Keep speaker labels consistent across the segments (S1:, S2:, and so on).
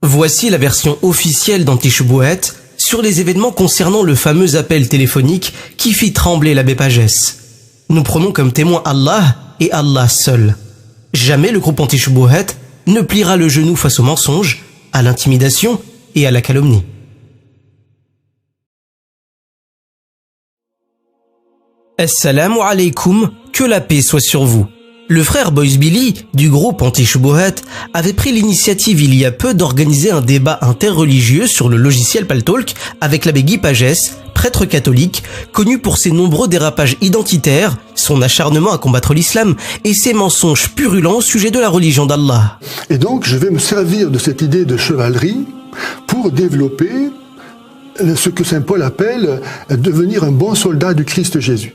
S1: Voici la version officielle d'Anti-Choubouhet sur les événements concernant le fameux appel téléphonique qui fit trembler l'abbé Pagès. Nous prenons comme témoin Allah et Allah seul. Jamais le groupe Anti-Choubouhet ne pliera le genou face au mensonge, à l'intimidation et à la calomnie. Assalamu alaikum, que la paix soit sur vous. Le frère Boys Billy, du groupe Anti-Choubouhet, avait pris l'initiative il y a peu d'organiser un débat interreligieux sur le logiciel Paltalk avec l'abbé Guy Pagès, prêtre catholique, connu pour ses nombreux dérapages identitaires, son acharnement à combattre l'islam et ses mensonges purulents au sujet de la religion d'Allah.
S2: Et donc je vais me servir de cette idée de chevalerie pour développer ce que saint Paul appelle devenir un bon soldat du Christ Jésus.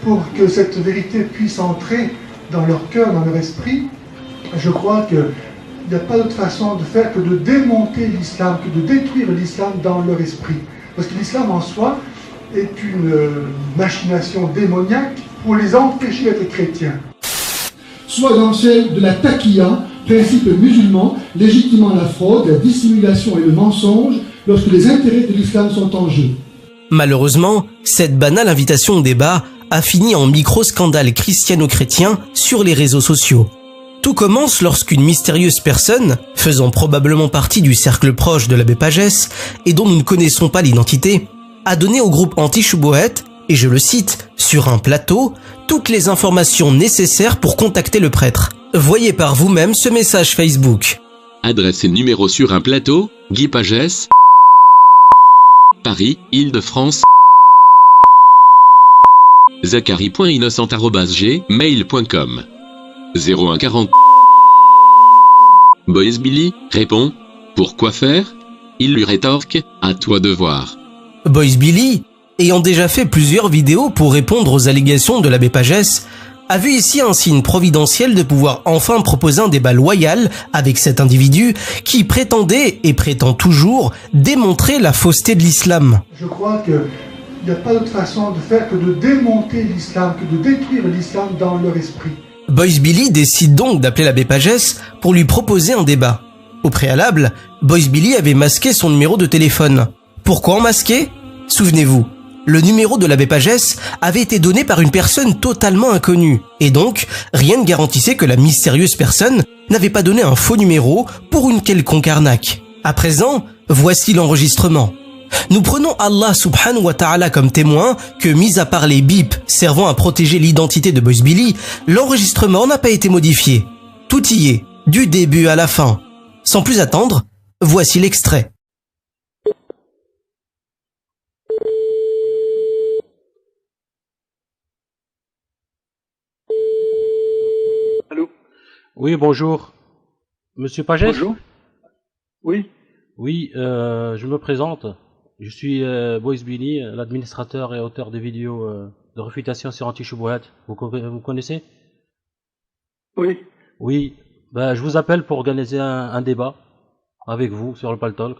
S3: Pour que cette vérité puisse entrer dans leur cœur, dans leur esprit, je crois qu'il n'y a pas d'autre façon de faire que de démonter l'islam, que de détruire l'islam dans leur esprit. Parce que l'islam en soi est une machination démoniaque pour les empêcher d'être chrétiens.
S4: Soit dans celle de la taqiyya, principe musulman, légitimant la fraude, la dissimulation et le mensonge lorsque les intérêts de l'islam sont en jeu.
S1: Malheureusement, cette banale invitation au débat a fini en micro-scandale christiano-chrétien sur les réseaux sociaux. Tout commence lorsqu'une mystérieuse personne, faisant probablement partie du cercle proche de l'abbé Pagès, et dont nous ne connaissons pas l'identité, a donné au groupe Anti-Choubouhet, et je le cite, sur un plateau, toutes les informations nécessaires pour contacter le prêtre. Voyez par vous-même ce message Facebook.
S5: Adresse et numéro sur un plateau, Guy Pagès, Paris, Île-de-France, zachary.innocent@gmail.com 0140. Boys Billy répond: pourquoi faire? Il lui rétorque: à toi de voir.
S1: Boys Billy, ayant déjà fait plusieurs vidéos pour répondre aux allégations de l'abbé Pagès, a vu ici un signe providentiel de pouvoir enfin proposer un débat loyal avec cet individu qui prétendait et prétend toujours démontrer la fausseté de l'islam.
S3: Je crois qu'il n'y a pas d'autre façon de faire que de démonter l'islam, que de détruire l'islam dans leur esprit.
S1: Boys Billy décide donc d'appeler l'abbé Pagès pour lui proposer un débat. Au préalable, Boys Billy avait masqué son numéro de téléphone. Pourquoi en masquer? Souvenez-vous, le numéro de l'abbé Pagès avait été donné par une personne totalement inconnue, et donc rien ne garantissait que la mystérieuse personne n'avait pas donné un faux numéro pour une quelconque arnaque. À présent, voici l'enregistrement. Nous prenons Allah subhanahu wa ta'ala comme témoin que, mis à part les bips servant à protéger l'identité de Boys Billy, l'enregistrement n'a pas été modifié. Tout y est, du début à la fin. Sans plus attendre, voici l'extrait.
S6: Allô?
S7: Oui, bonjour. Monsieur Pagès?
S6: Bonjour. Oui.
S7: Oui, je me présente. Je suis Boys Billy, l'administrateur et auteur de vidéos de réfutation sur Anti-Choubouhet. Vous connaissez?
S6: Oui.
S7: Oui. Ben, je vous appelle pour organiser un débat avec vous sur le Paltalk.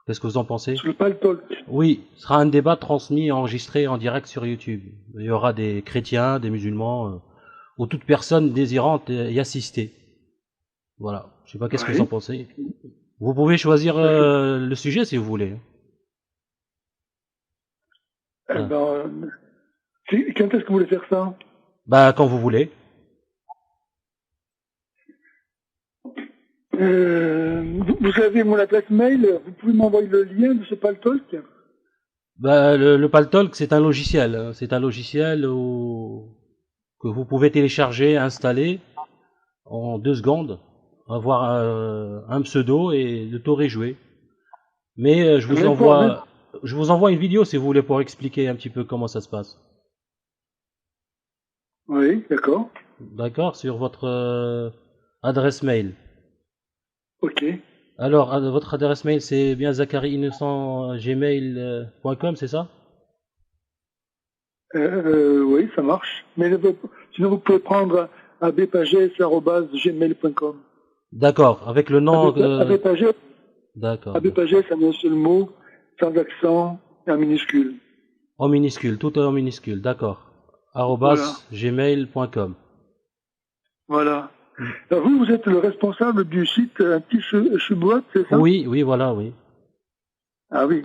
S7: Qu'est-ce que vous en pensez?
S6: Sur le Paltalk?
S7: Oui, ce sera un débat transmis, enregistré en direct sur YouTube. Il y aura des chrétiens, des musulmans, ou toute personne désirante y assister. Voilà. Je sais pas qu'est-ce que vous en pensez. Vous pouvez choisir le sujet si vous voulez.
S6: Quand est-ce que vous voulez faire ça?
S7: Bah, quand vous voulez.
S6: Vous avez mon adresse mail, vous pouvez m'envoyer le lien de ce Paltalk?
S7: Bah, le Paltalk, c'est un logiciel. C'est un logiciel que vous pouvez télécharger, installer en 2 secondes, avoir un pseudo et le tour est joué. Mais je vous envoie une vidéo si vous voulez pour expliquer un petit peu comment ça se passe.
S6: Oui, d'accord.
S7: D'accord, sur votre adresse mail.
S6: Ok.
S7: Alors, votre adresse mail, c'est bien zachary.innocent@gmail.com, c'est ça?
S6: Oui, ça marche. Mais sinon, vous pouvez prendre abbpagès@gmail.com.
S7: D'accord, avec le nom...
S6: Abbpagès.
S7: D'accord.
S6: Abbpagès, c'est un seul mot, sans accent, et en minuscule.
S7: En minuscule, tout est en minuscule, d'accord.
S6: Voilà.
S7: @gmail.com.
S6: Voilà. Alors vous êtes le responsable du site Anti-Shubuhat, c'est ça?
S7: Oui, oui, voilà, oui.
S6: Ah oui.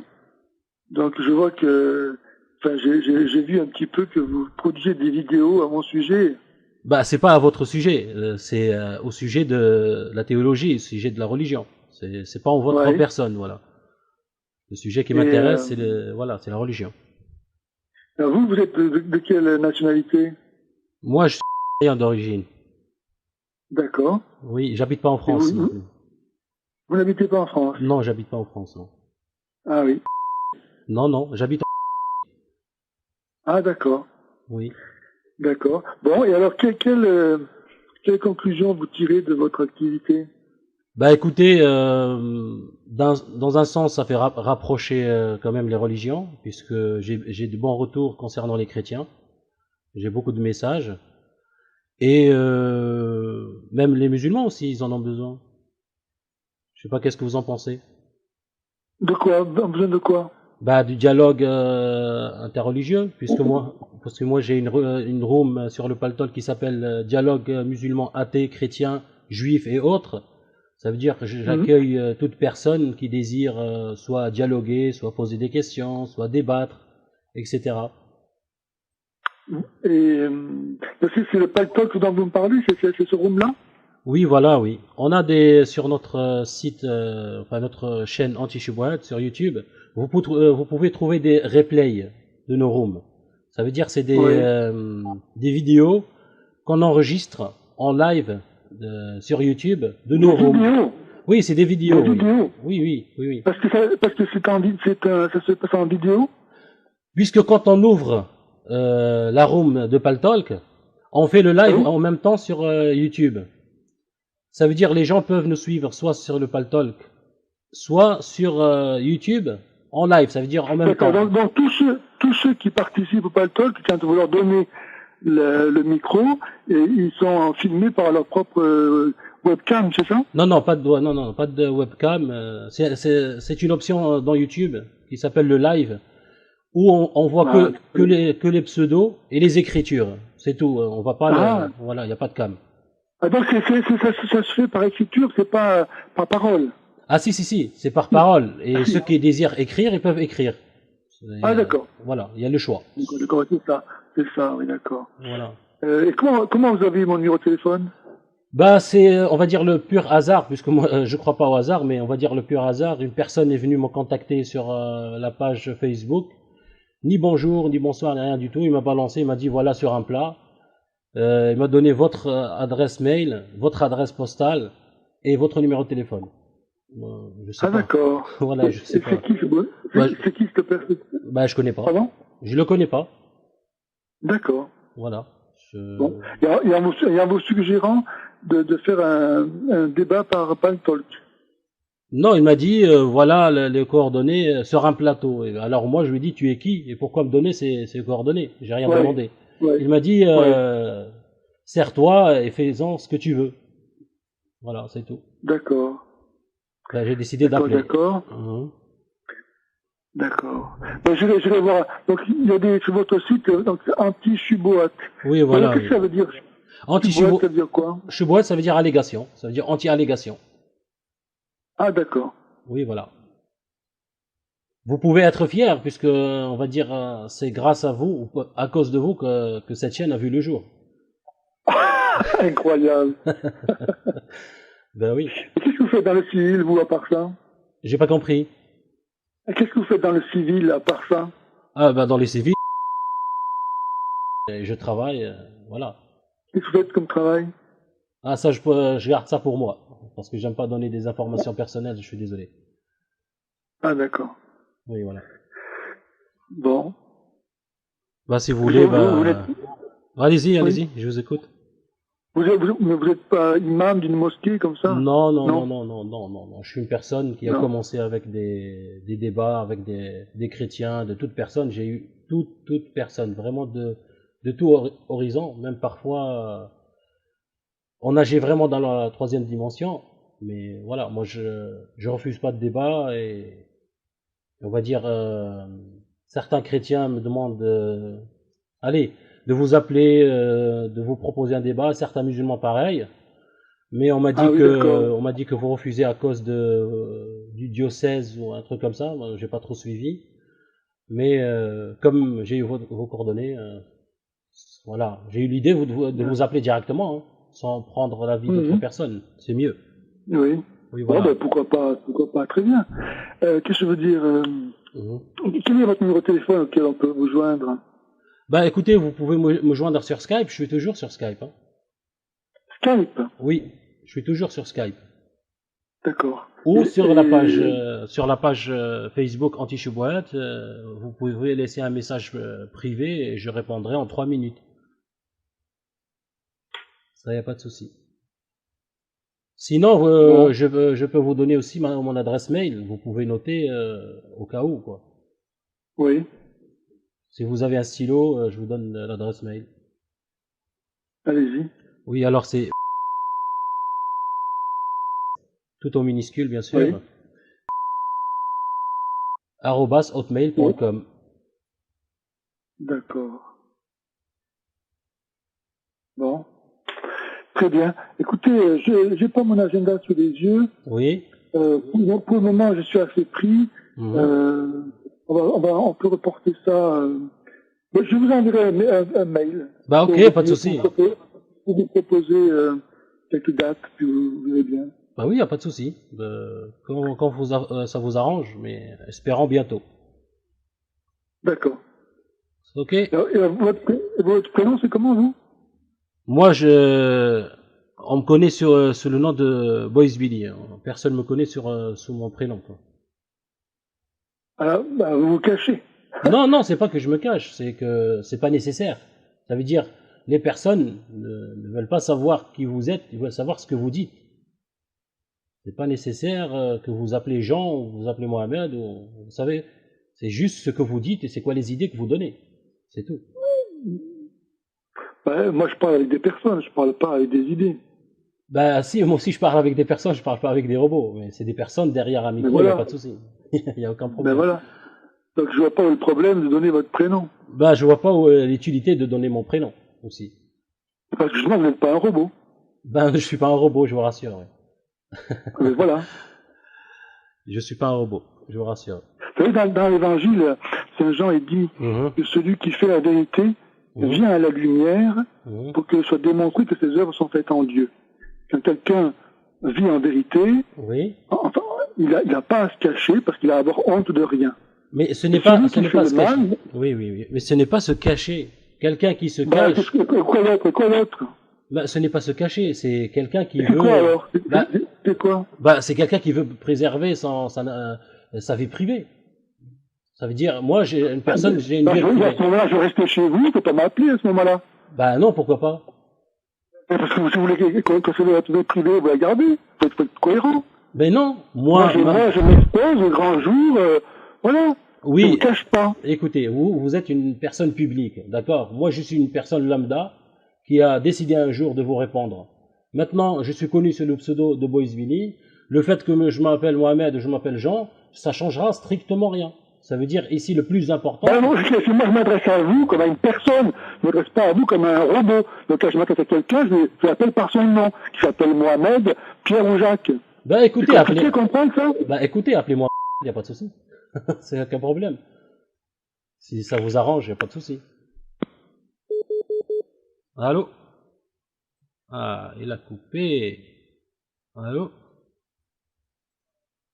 S6: Donc je vois que, enfin, j'ai vu un petit peu que vous produisez des vidéos à mon sujet.
S7: Bah, c'est pas à votre sujet, c'est au sujet de la théologie, au sujet de la religion. C'est pas en votre
S6: Ouais.
S7: personne, voilà. Le sujet qui
S6: Et,
S7: m'intéresse, c'est la religion.
S6: alors vous êtes de quelle nationalité?
S7: Moi, je suis rien d'origine.
S6: D'accord.
S7: Oui, j'habite pas en
S6: Et
S7: France.
S6: vous,
S7: Non,
S6: vous n'habitez pas en France?
S7: non, j'habite pas en France. Non,
S6: Ah oui.
S7: non, j'habite.
S6: Ah d'accord.
S7: Oui.
S6: D'accord. Bon, et alors quelle conclusion vous tirez de votre activité?
S7: Bah, écoutez, dans un sens, ça fait rapprocher quand même les religions, puisque j'ai de bons retours concernant les chrétiens. J'ai beaucoup de messages. Et même les musulmans aussi, ils en ont besoin. Je sais pas, qu'est-ce que vous en pensez?
S6: De quoi? Besoin de quoi?
S7: Bah, du dialogue interreligieux, parce que moi j'ai une room sur le Paltol qui s'appelle Dialogue musulman, athée, chrétien, juif et autres. Ça veut dire que j'accueille toute personne qui désire soit dialoguer, soit poser des questions, soit débattre, etc.
S6: Et c'est le Paltalk dont vous me parlez, c'est ce room-là?
S7: Oui, voilà, oui. On a sur notre site, enfin notre chaîne Anti-Shubuhat sur YouTube, vous pouvez trouver des replays de nos rooms. Ça veut dire c'est
S6: Oui.
S7: des vidéos qu'on enregistre en live sur YouTube de nos
S6: Des
S7: rooms.
S6: vidéos?
S7: Oui, c'est des vidéos.
S6: Des
S7: Oui.
S6: vidéos?
S7: Oui.
S6: Parce que ça se passe en vidéo?
S7: Puisque quand on ouvre la room de Paltalk, on fait le live
S6: Oui.
S7: en même temps sur YouTube. Ça veut dire les gens peuvent nous suivre soit sur le Paltalk, soit sur YouTube en live. Ça veut dire en même temps.
S6: D'accord. Donc tous ceux qui participent au Paltalk, quand vous leur donnez le micro, et ils sont filmés par leur propre webcam, c'est ça?
S7: Non, pas de webcam. C'est une option dans YouTube qui s'appelle le live, où on voit que les pseudos et les écritures. C'est tout. On voit pas voilà, il n'y a pas de cam.
S6: Ah, donc ça se fait par écriture, c'est pas par parole.
S7: Ah si, c'est par parole. Et ceux qui désirent écrire, ils peuvent écrire.
S6: Ah d'accord.
S7: Voilà, il y a le choix.
S6: D'accord, c'est ça, oui d'accord.
S7: Voilà.
S6: Et comment vous avez eu mon numéro de téléphone?
S7: Bah c'est, on va dire le pur hasard, puisque moi je crois pas au hasard, mais on va dire le pur hasard. Une personne est venue me contacter sur la page Facebook. Ni bonjour, ni bonsoir, ni rien du tout. Il m'a balancé, il m'a dit voilà sur un plat. Il m'a donné votre adresse mail, votre adresse postale et votre numéro de téléphone. Je sais pas.
S6: D'accord.
S7: Voilà, je sais pas.
S6: C'est qui cette personne?
S7: Bah je connais pas.
S6: Pardon?
S7: Je le connais pas.
S6: D'accord.
S7: Voilà.
S6: Bon. Et en vous suggérant de faire un débat par Paltalk.
S7: Non, il m'a dit voilà les coordonnées sur un plateau. Et alors moi je lui ai dit tu es qui et pourquoi me donner ces coordonnées? J'ai rien demandé.
S6: Ouais.
S7: Il m'a dit sers-toi et fais-en ce que tu veux. Voilà, c'est tout.
S6: D'accord.
S7: Là, j'ai décidé d'appeler.
S6: D'accord. D'accord. Ben, je vais voir. Donc il y a sur votre site donc Anti-Shubuhat.
S7: Oui, voilà.
S6: Qu'est-ce que ça veut dire?
S7: Anti-Shubuhat,
S6: ça veut dire quoi?
S7: Shubuhat, ça veut dire allégation. Ça veut dire anti-allégation.
S6: Ah d'accord.
S7: Oui, voilà. Vous pouvez être fier puisque on va dire c'est grâce à vous ou à cause de vous que cette chaîne a vu le jour.
S6: Incroyable.
S7: Ben oui.
S6: Et qu'est-ce que vous faites dans le civil, vous, à part ça?
S7: J'ai pas compris.
S6: Et qu'est-ce que vous faites dans le civil, à part ça?
S7: Ah ben dans les civils, je travaille, voilà.
S6: Qu'est-ce que vous faites comme travail?
S7: Ah ça je garde ça pour moi parce que j'aime pas donner des informations personnelles, je suis désolé.
S6: Ah d'accord.
S7: Oui voilà.
S6: Bon.
S7: Bah si vous voulez, allez-y, je vous écoute.
S6: Vous êtes pas imam d'une mosquée comme ça?
S7: Non. Je suis une personne qui a commencé avec des débats avec des chrétiens, de toute personne. J'ai eu toute personne, vraiment de tout horizon, même parfois on nageait vraiment dans la troisième dimension. Mais voilà, moi je refuse pas de débat et on va dire certains chrétiens me demandent de vous appeler, de vous proposer un débat, certains musulmans pareil. Mais on m'a dit
S6: Ah oui, d'accord.
S7: on m'a dit que vous refusez à cause du diocèse ou un truc comme ça. Moi, j'ai pas trop suivi. Mais comme j'ai eu vos coordonnées, voilà, j'ai eu l'idée de vous appeler directement, hein, sans prendre l'avis d'autres
S6: Mhm.
S7: personnes. C'est mieux.
S6: Oui.
S7: Oui,
S6: Bon,
S7: voilà.
S6: ben, pourquoi pas, très bien. Qu'est-ce que je veux dire
S7: Mhm.
S6: quel est votre numéro de téléphone auquel on peut vous joindre?
S7: Bah écoutez, vous pouvez me joindre sur Skype. Je suis toujours sur Skype. Hein.
S6: Skype.
S7: Oui, je suis toujours sur Skype.
S6: D'accord.
S7: Ou
S6: Et,
S7: sur
S6: et-
S7: sur la page Facebook Anti-Choubouette, vous pouvez laisser un message privé et je répondrai en 3 minutes. Ça y a pas de souci. Sinon,
S6: bon,
S7: je peux vous donner aussi mon adresse mail. Vous pouvez noter au cas où, quoi.
S6: oui,
S7: Si vous avez un stylo, je vous donne l'adresse mail.
S6: allez-y.
S7: Oui, alors c'est tout en minuscule, bien
S6: Oui,
S7: sûr,
S6: oui,
S7: @hotmail.com.
S6: d'accord. Bon, très bien. Écoutez, je j'ai pas mon agenda sous les yeux.
S7: Oui.
S6: Pour le moment, je suis assez pris.
S7: Mhm.
S6: Euh, on peut reporter ça. Je vous enverrai un mail
S7: Bah
S6: pour
S7: ok,
S6: vous
S7: pas de
S6: dire,
S7: souci.
S6: pour vous proposer quelques dates, puis vous verrez bien.
S7: Bah oui, y a pas de souci. Quand ça vous arrange, mais espérons bientôt.
S6: D'accord.
S7: Ok.
S6: Votre prénom, c'est comment, vous?
S7: Moi, on me connaît sous le nom de Boys Billy. Hein. Personne me connaît sous mon prénom. Quoi.
S6: Ah, bah, vous vous cachez.
S7: Non, non, c'est pas que je me cache, c'est que c'est pas nécessaire. Ça veut dire, les personnes ne veulent pas savoir qui vous êtes, ils veulent savoir ce que vous dites. C'est pas nécessaire que vous appelez Jean ou vous appelez Mohamed, ou, vous savez, c'est juste ce que vous dites et c'est quoi les idées que vous donnez. C'est tout.
S6: Ouais, moi, je parle avec des personnes, je parle pas avec des idées.
S7: Bah si, moi aussi je parle avec des personnes, je parle pas avec des robots, mais c'est des personnes derrière un
S6: Mais
S7: micro, il n'y a pas
S6: voilà,
S7: de souci. Il n'y a aucun
S6: ben
S7: problème.
S6: voilà. Donc, je vois pas le problème de donner votre prénom.
S7: Bah je vois pas où est l'utilité de donner mon prénom aussi.
S6: Parce que justement, vous n'êtes pas un robot.
S7: Ben je suis pas un robot, je vous rassure. Ouais.
S6: Mais voilà.
S7: Je suis pas un robot, je vous rassure.
S6: Vous savez, dans l'évangile, Saint Jean, il dit
S7: Mhm,
S6: que celui qui fait la vérité
S7: mhm,
S6: vient à la lumière
S7: mhm.
S6: pour que soit démontré que ses œuvres sont faites en Dieu. Quand quelqu'un vit en vérité,
S7: Oui,
S6: enfin, il a pas à se cacher parce qu'il a à avoir honte de rien.
S7: mais ce
S6: Et
S7: n'est pas,
S6: celui
S7: ce
S6: qui
S7: n'est
S6: fait
S7: pas
S6: le
S7: se cacher.
S6: mal,
S7: Oui, oui, oui, mais ce n'est pas se cacher. Quelqu'un qui se
S6: bah,
S7: cache,
S6: quoi l'autre?
S7: bah, ce n'est pas se cacher, c'est quelqu'un qui
S6: Et c'est quoi
S7: veut,
S6: alors?
S7: bah,
S6: C'est quoi?
S7: bah, c'est quelqu'un qui veut préserver sa vie privée. Ça veut dire, moi, j'ai une
S6: Bah,
S7: vie
S6: à
S7: privée.
S6: ce moment-là, je restais chez vous, il faut pas m'appeler à ce moment-là.
S7: Bah non, pourquoi pas?
S6: Parce que si vous voulez que c'est votre vie privée, vous la gardez. Faut être cohérent.
S7: Ben non,
S6: Moi, je m'expose au grand jour, voilà. Je me
S7: oui,
S6: cache pas.
S7: écoutez, vous êtes une personne publique, d'accord? Moi, je suis une personne lambda qui a décidé un jour de vous répondre. Maintenant, je suis connu sous le pseudo de Boys Billy. Le fait que je m'appelle Mohamed ou je m'appelle Jean, ça changera strictement rien. Ça veut dire ici le plus important.
S6: Ben non, si moi je m'adresse à vous comme à une personne, je ne m'adresse pas à vous comme à un robot. Donc quand je m'adresse à quelqu'un, je l'appelle par son nom, qui s'appelle Mohamed, Pierre ou Jacques.
S7: Ben
S6: C'est
S7: écoutez,
S6: compliqué à comprendre ça?
S7: ben écoutez, appelez-moi. Il n'y a pas de souci. C'est aucun problème. Si ça vous arrange, il n'y a pas de souci. Allô? Ah, il a coupé. Allô?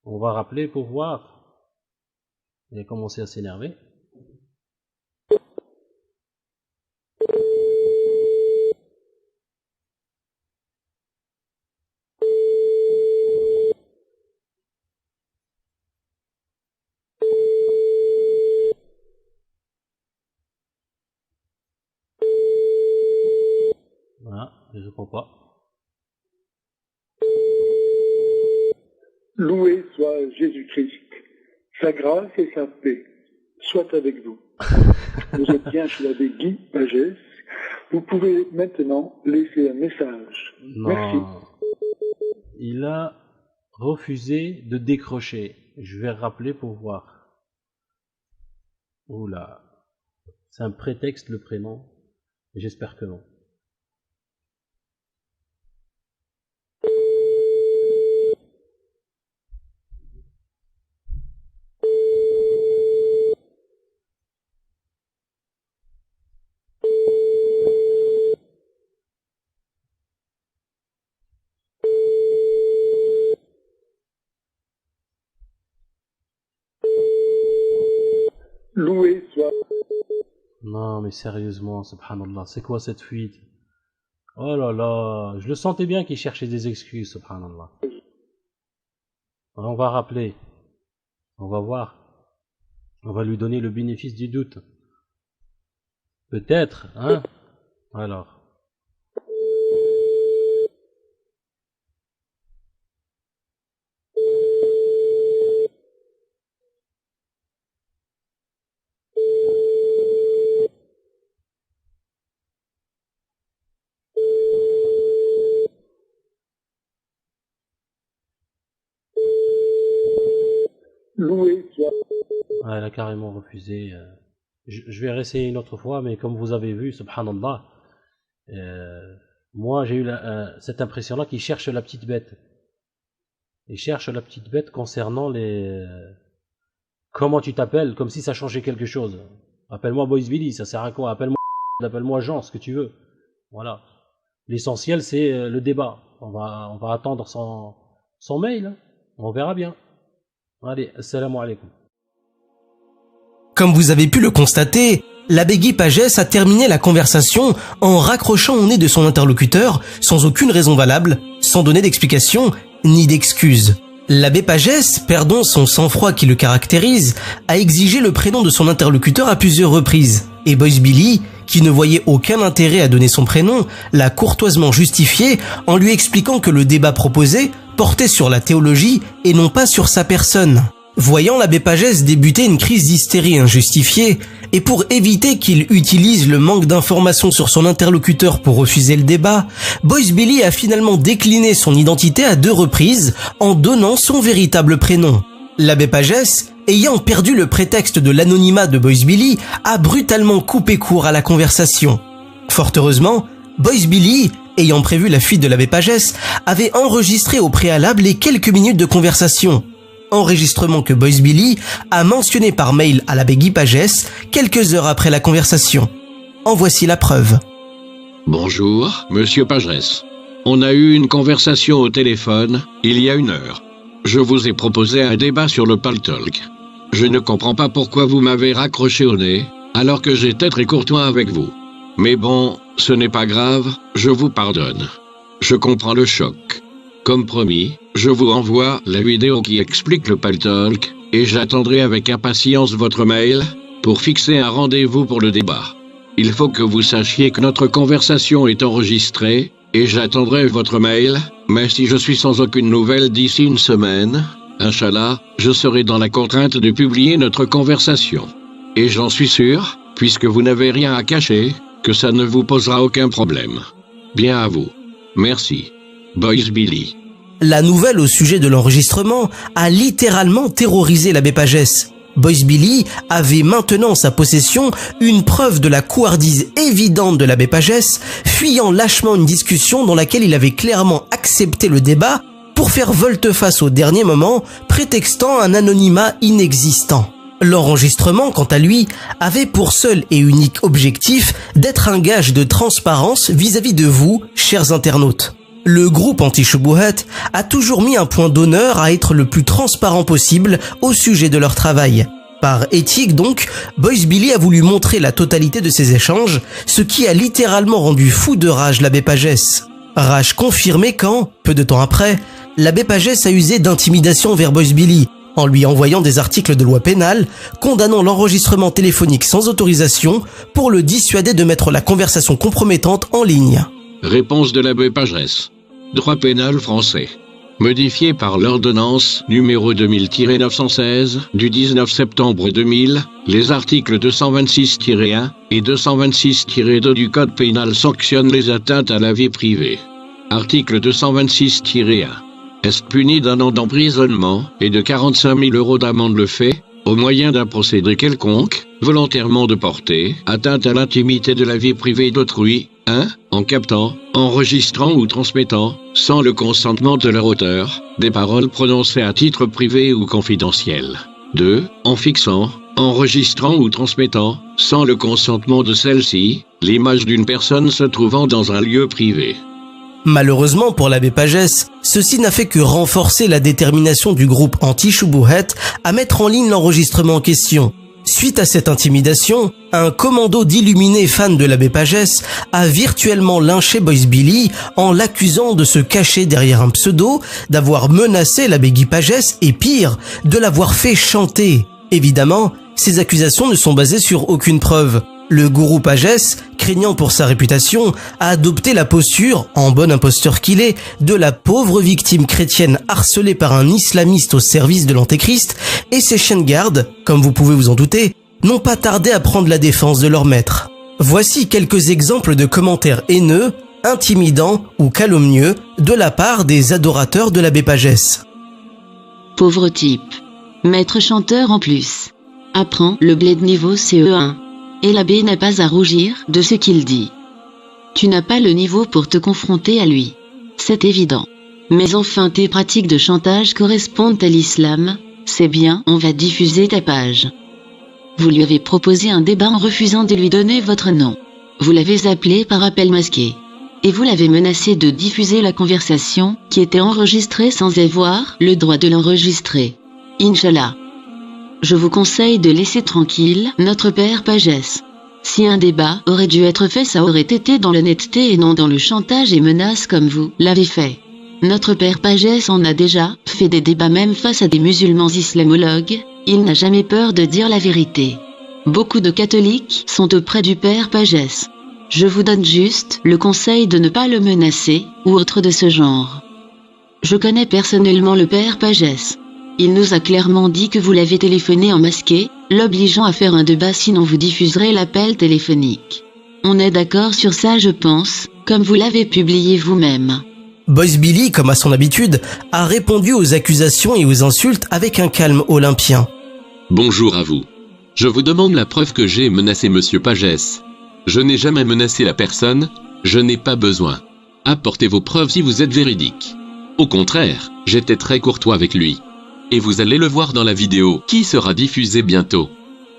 S7: On va rappeler pour voir. Il a commencé à s'énerver. Voilà, je ne comprends pas.
S6: Loué soit Jésus-Christ. Sa grâce et sa paix soient avec vous. Vous êtes bien chez l'abbé Guy Pagès. Vous pouvez maintenant laisser un message. Merci.
S7: Non. Il a refusé de décrocher. Je vais rappeler pour voir. Oula. C'est un prétexte le prénom. J'espère que non. mais sérieusement, subhanallah, c'est quoi cette fuite? Oh là là, je le sentais bien qu'il cherchait des excuses, subhanallah. On va rappeler, on va voir, on va lui donner le bénéfice du doute. Peut-être, hein? Alors.
S6: Loué soit.
S7: Ah, elle a carrément refusé. Je vais réessayer une autre fois, mais comme vous avez vu, subhanallah, moi j'ai eu cette impression-là qu'il cherche la petite bête. Il cherche la petite bête concernant les... Comment tu t'appelles, comme si ça changeait quelque chose. Appelle-moi Boys Billy, ça sert à quoi? Appelle-moi Jean, ce que tu veux. Voilà. L'essentiel, c'est le débat. On va attendre son mail. Hein. On verra bien. Allez, assalamu alaikum.
S1: Comme vous avez pu le constater, l'abbé Guy Pagès a terminé la conversation en raccrochant au nez de son interlocuteur sans aucune raison valable, sans donner d'explication ni d'excuse. L'abbé Pagès, perdant son sang-froid qui le caractérise, a exigé le prénom de son interlocuteur à plusieurs reprises. Et Boys Billy, qui ne voyait aucun intérêt à donner son prénom, l'a courtoisement justifié en lui expliquant que le débat proposé portait sur la théologie et non pas sur sa personne. Voyant l'abbé Pagès débuter une crise d'hystérie injustifiée, et pour éviter qu'il utilise le manque d'informations sur son interlocuteur pour refuser le débat, Boys Billy a finalement décliné son identité à 2 reprises en donnant son véritable prénom. L'abbé Pagès, ayant perdu le prétexte de l'anonymat de Boys Billy, a brutalement coupé court à la conversation. Fort heureusement, Boys Billy, ayant prévu la fuite de l'abbé Pagès, avait enregistré au préalable les quelques minutes de conversation. Enregistrement que Boys Billy a mentionné par mail à l'abbé Guy Pagès quelques heures après la conversation. En voici la preuve.
S5: Bonjour, monsieur Pagès. On a eu une conversation au téléphone, il y a 1 heure. Je vous ai proposé un débat sur le Paltalk. Je ne comprends pas pourquoi vous m'avez raccroché au nez, alors que j'étais très courtois avec vous. Mais bon, ce n'est pas grave, je vous pardonne. Je comprends le choc. Comme promis, je vous envoie la vidéo qui explique le Paltalk, et j'attendrai avec impatience votre mail, pour fixer un rendez-vous pour le débat. Il faut que vous sachiez que notre conversation est enregistrée, et j'attendrai votre mail, mais si je suis sans aucune nouvelle d'ici 1 semaine, Inch'Allah, je serai dans la contrainte de publier notre conversation. Et j'en suis sûr, puisque vous n'avez rien à cacher, que ça ne vous posera aucun problème. Bien à vous. Merci. Boys Billy.
S1: La nouvelle au sujet de l'enregistrement a littéralement terrorisé l'abbé Pagès. Boys Billy avait maintenant en sa possession une preuve de la couardise évidente de l'abbé Pagès, fuyant lâchement une discussion dans laquelle il avait clairement accepté le débat pour faire volte-face au dernier moment, prétextant un anonymat inexistant. L'enregistrement, quant à lui, avait pour seul et unique objectif d'être un gage de transparence vis-à-vis de vous, chers internautes. Le groupe Anti-Shubuhat a toujours mis un point d'honneur à être le plus transparent possible au sujet de leur travail. Par éthique donc, Boys Billy a voulu montrer la totalité de ces échanges, ce qui a littéralement rendu fou de rage l'abbé Pagès. Rage confirmée quand, peu de temps après, l'abbé Pagès a usé d'intimidation vers Boys Billy, en lui envoyant des articles de loi pénale condamnant l'enregistrement téléphonique sans autorisation pour le dissuader de mettre la conversation compromettante en ligne.
S5: Réponse de l'abbé Pagès. Droit pénal français. Modifié par l'ordonnance numéro 2000-916 du 19 septembre 2000, les articles 226-1 et 226-2 du Code pénal sanctionnent les atteintes à la vie privée. Article 226-1. Est puni d'1 an d'emprisonnement et de 45 000 € d'amende le fait, au moyen d'un procédé quelconque, volontairement de porter atteinte à l'intimité de la vie privée d'autrui, 1. En captant, enregistrant ou transmettant, sans le consentement de leur auteur, des paroles prononcées à titre privé ou confidentiel. 2. En fixant, enregistrant ou transmettant, sans le consentement de celle-ci, l'image d'une personne se trouvant dans un lieu privé.
S1: Malheureusement pour l'abbé Pagès, ceci n'a fait que renforcer la détermination du groupe Anti-Shubuhat à mettre en ligne l'enregistrement en question. Suite à cette intimidation, un commando d'illuminés fans de l'abbé Pagès a virtuellement lynché Boys Billy en l'accusant de se cacher derrière un pseudo, d'avoir menacé l'abbé Guy Pagès et pire, de l'avoir fait chanter. Évidemment, ces accusations ne sont basées sur aucune preuve. Le gourou Pagès, craignant pour sa réputation, a adopté la posture, en bon imposteur qu'il est, de la pauvre victime chrétienne harcelée par un islamiste au service de l'antéchrist, et ses chiens de garde, comme vous pouvez vous en douter, n'ont pas tardé à prendre la défense de leur maître. Voici quelques exemples de commentaires haineux, intimidants ou calomnieux de la part des adorateurs de l'abbé Pagès.
S8: Pauvre type. Maître chanteur en plus. Apprends le bled niveau CE1. Et l'abbé n'a pas à rougir de ce qu'il dit. Tu n'as pas le niveau pour te confronter à lui. C'est évident. Mais enfin tes pratiques de chantage correspondent à l'islam, c'est bien, on va diffuser ta page. Vous lui avez proposé un débat en refusant de lui donner votre nom. Vous l'avez appelé par appel masqué. Et vous l'avez menacé de diffuser la conversation, qui était enregistrée sans avoir le droit de l'enregistrer. Inch'Allah. Je vous conseille de laisser tranquille notre père Pagès. Si un débat aurait dû être fait, ça aurait été dans l'honnêteté et non dans le chantage et menaces comme vous l'avez fait. Notre père Pagès en a déjà fait des débats même face à des musulmans islamologues, il n'a jamais peur de dire la vérité. Beaucoup de catholiques sont auprès du père Pagès. Je vous donne juste le conseil de ne pas le menacer, ou autre de ce genre. Je connais personnellement le père Pagès. Il nous a clairement dit que vous l'avez téléphoné en masqué, l'obligeant à faire un débat sinon vous diffuserez l'appel téléphonique. On est d'accord sur ça je pense, comme vous l'avez publié vous-même.
S1: Boys Billy, comme à son habitude, a répondu aux accusations et aux insultes avec un calme olympien.
S9: Bonjour à vous. Je vous demande la preuve que j'ai menacé Monsieur Pagès. Je n'ai jamais menacé la personne, je n'ai pas besoin. Apportez vos preuves si vous êtes véridique. Au contraire, j'étais très courtois avec lui. Et vous allez le voir dans la vidéo qui sera diffusée bientôt.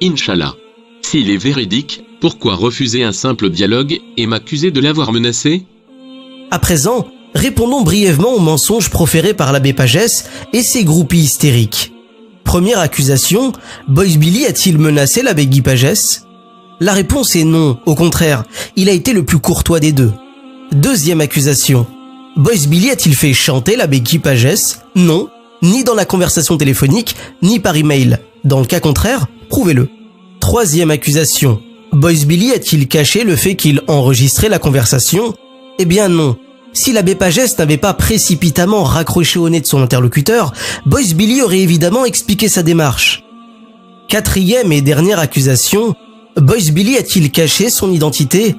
S9: Inch'Allah. S'il est véridique, pourquoi refuser un simple dialogue et m'accuser de l'avoir menacé?
S1: À présent, répondons brièvement aux mensonges proférés par l'abbé Pagès et ses groupies hystériques. Première accusation, Boys Billy a-t-il menacé l'abbé Guy Pagès? La réponse est non, au contraire, il a été le plus courtois des deux. Deuxième accusation, Boys Billy a-t-il fait chanter l'abbé Guy Pagès? Non, ni dans la conversation téléphonique, ni par email. Dans le cas contraire, prouvez-le. Troisième accusation, Boys Billy a-t-il caché le fait qu'il enregistrait la conversation? Eh bien non. Si l'abbé Pagès n'avait pas précipitamment raccroché au nez de son interlocuteur, Boys Billy aurait évidemment expliqué sa démarche. Quatrième et dernière accusation, Boys Billy a-t-il caché son identité?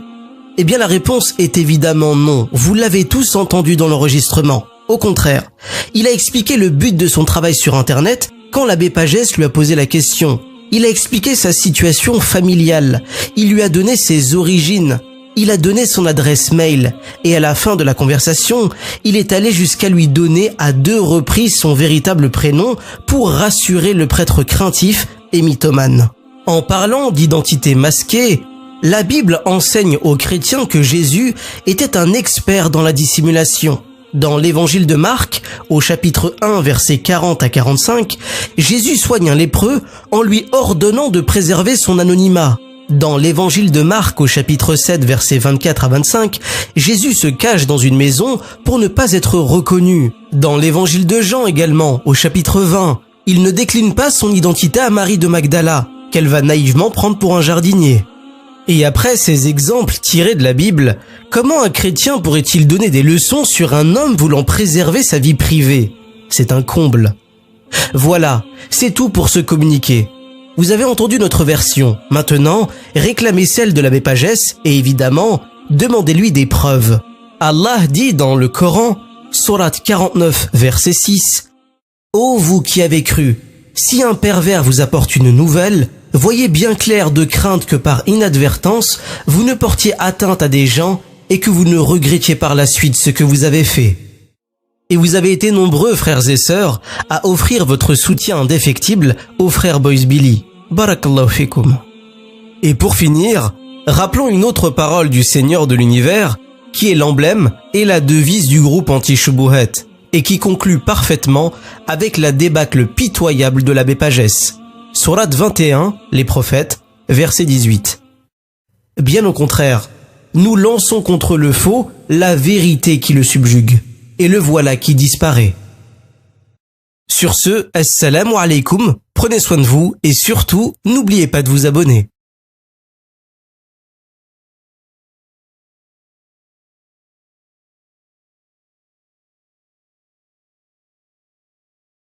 S1: Eh bien la réponse est évidemment non, vous l'avez tous entendu dans l'enregistrement. Au contraire, il a expliqué le but de son travail sur Internet quand l'abbé Pagès lui a posé la question. Il a expliqué sa situation familiale, il lui a donné ses origines, il a donné son adresse mail, et à la fin de la conversation, il est allé jusqu'à lui donner à 2 reprises son véritable prénom pour rassurer le prêtre craintif et mythomane. En parlant d'identité masquée, la Bible enseigne aux chrétiens que Jésus était un expert dans la dissimulation. Dans l'évangile de Marc, au chapitre 1, versets 40 à 45, Jésus soigne un lépreux en lui ordonnant de préserver son anonymat. Dans l'évangile de Marc, au chapitre 7, versets 24 à 25, Jésus se cache dans une maison pour ne pas être reconnu. Dans l'évangile de Jean également, au chapitre 20, il ne décline pas son identité à Marie de Magdala, qu'elle va naïvement prendre pour un jardinier. Et après ces exemples tirés de la Bible, comment un chrétien pourrait-il donner des leçons sur un homme voulant préserver sa vie privée? C'est un comble. Voilà, c'est tout pour ce communiqué. Vous avez entendu notre version. Maintenant, réclamez celle de l'abbé Pagès et évidemment, demandez-lui des preuves. Allah dit dans le Coran, sourate 49, verset 6, « Ô vous qui avez cru, si un pervers vous apporte une nouvelle, voyez bien clair de crainte que par inadvertance, vous ne portiez atteinte à des gens et que vous ne regrettiez par la suite ce que vous avez fait. » Et vous avez été nombreux, frères et sœurs, à offrir votre soutien indéfectible au frère Boys Billy. Barakallahu fikum. Et pour finir, rappelons une autre parole du Seigneur de l'univers, qui est l'emblème et la devise du groupe anti-Shubuhat, et qui conclut parfaitement avec la débâcle pitoyable de l'abbé Pagès. Sourate 21, les prophètes, verset 18. Bien au contraire, nous lançons contre le faux la vérité qui le subjugue, et le voilà qui disparaît. Sur ce, assalamu alaikum, prenez soin de vous et surtout, n'oubliez pas de vous abonner.